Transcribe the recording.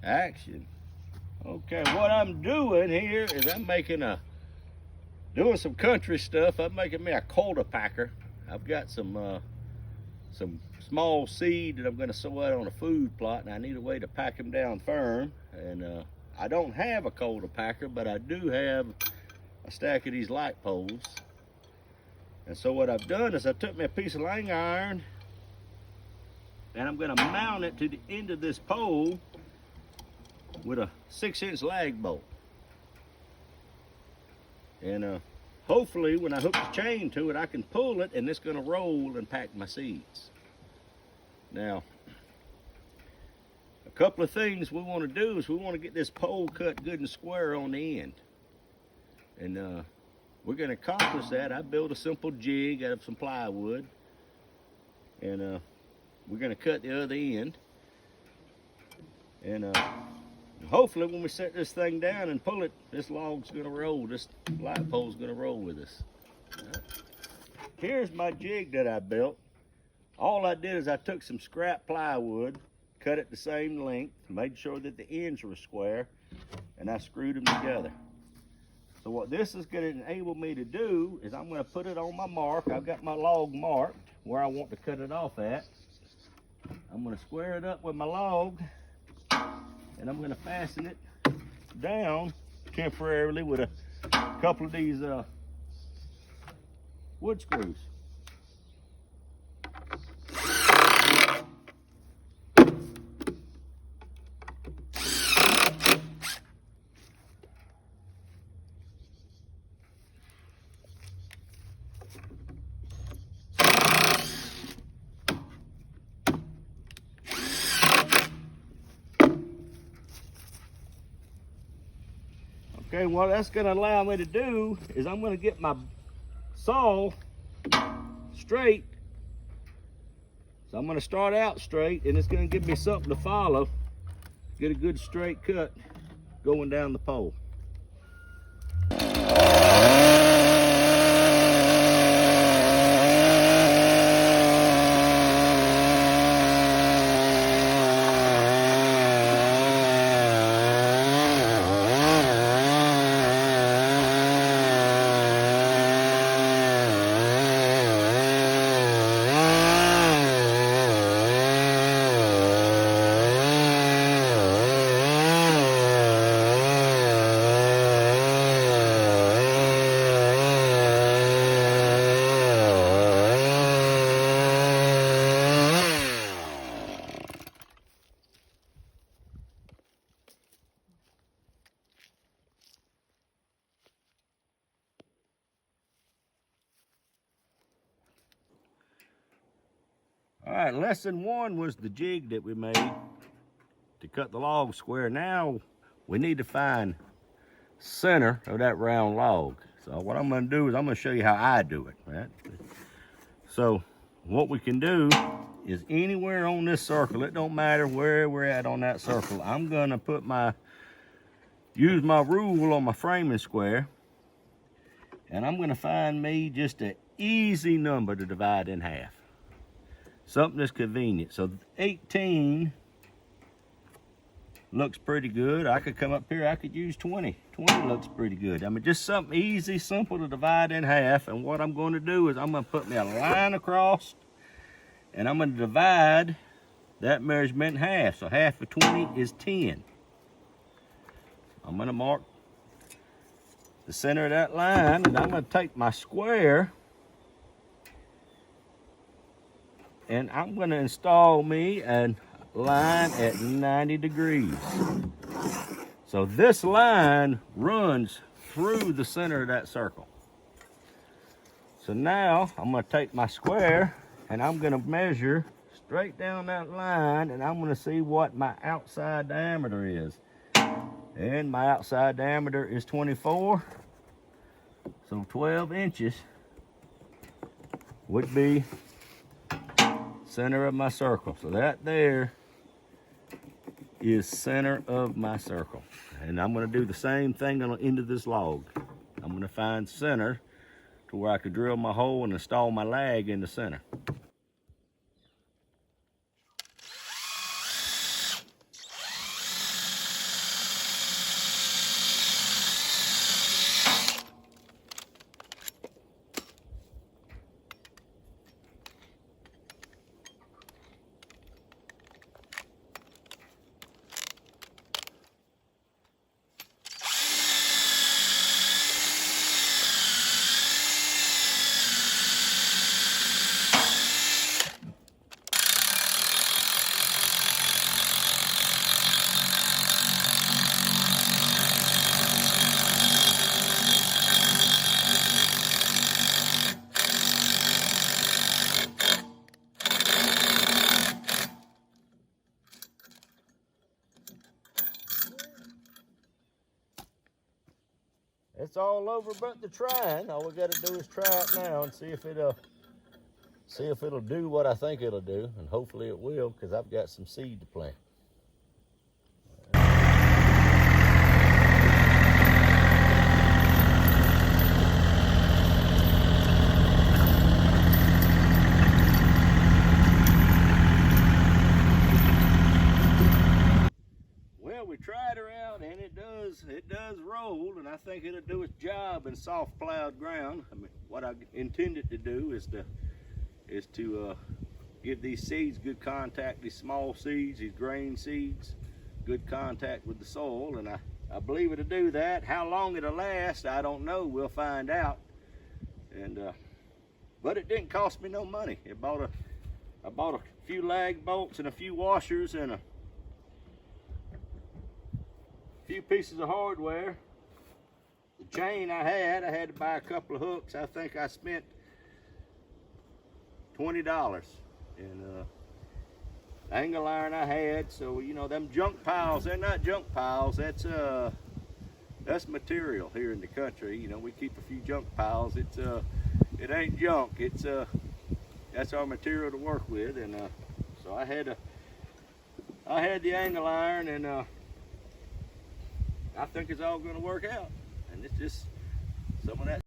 Action. Okay, what I'm doing here is I'm doing some country stuff. I'm making me a quarter packer. I've got some small seed that I'm going to sow out on a food plot, and I need a way to pack them down firm. And I don't have a quarter packer, but I do have a stack of these light poles. And so what I've done is I took me a piece of lang iron, and I'm going to mount it to the end of this pole with a 6-inch lag bolt. And hopefully when I hook the chain to it, I can pull it and it's going to roll and pack my seeds. Now, a couple of things we want to do is we want to get this pole cut good and square on the end. And we're going to accomplish that. I built a simple jig out of some plywood. And we're going to cut the other end. And hopefully when we set this thing down and pull it, this log's going to roll. This light pole's going to roll with us. Right. Here's my jig that I built. All I did is I took some scrap plywood, cut it the same length, made sure that the ends were square, and I screwed them together. So what this is going to enable me to do is I'm going to put it on my mark. I've got my log marked where I want to cut it off at. I'm going to square it up with my log, and I'm going to fasten it down temporarily with a couple of these wood screws. Okay, what that's going to allow me to do is I'm going to get my saw straight. So I'm going to start out straight, and it's going to give me something to follow. Get a good straight cut going down the pole. All right, lesson one was the jig that we made to cut the log square. Now we need to find center of that round log. So what I'm going to do is I'm going to show you how I do it. Right? So what we can do is anywhere on this circle, it don't matter where we're at on that circle, I'm going to use my rule on my framing square, and I'm going to find me just an easy number to divide in half. Something that's convenient. So 18 looks pretty good. I could come up here, I could use 20. 20 looks pretty good. I mean, just something easy, simple to divide in half. And what I'm going to do is I'm going to put me a line across, and I'm going to divide that measurement in half. So half of 20 is 10. I'm going to mark the center of that line, and I'm going to take my square, and I'm going to install me a line at 90 degrees. So this line runs through the center of that circle. So now I'm going to take my square, and I'm going to measure straight down that line, and I'm going to see what my outside diameter is. And my outside diameter is 24. So 12 inches would be center of my circle. So that there is center of my circle. And I'm going to do the same thing on the end of this log. I'm going to find center to where I could drill my hole and install my lag in the center. It's all over but the trying. All we got to do is try it now and see if it'll do what I think it'll do, and hopefully it will, because I've got some seed to plant. Well, we tried her out, and it does roll, and I think it'll do its job in soft plowed ground. I mean, what I intended to do is to give these seeds good contact, these small seeds, these grain seeds, good contact with the soil, and I believe it'll do that. How long it'll last, I don't know. We'll find out. And but it didn't cost me no money. I bought a few lag bolts and a few washers and a few pieces of hardware. The chain I had to buy a couple of hooks. I think I spent $20. And angle iron I had. So, you know, them junk piles, they're not junk piles. That's material here in the country. You know, we keep a few junk piles. It ain't junk. That's our material to work with. And so I had the angle iron, and I think it's all going to work out. And it's just some of that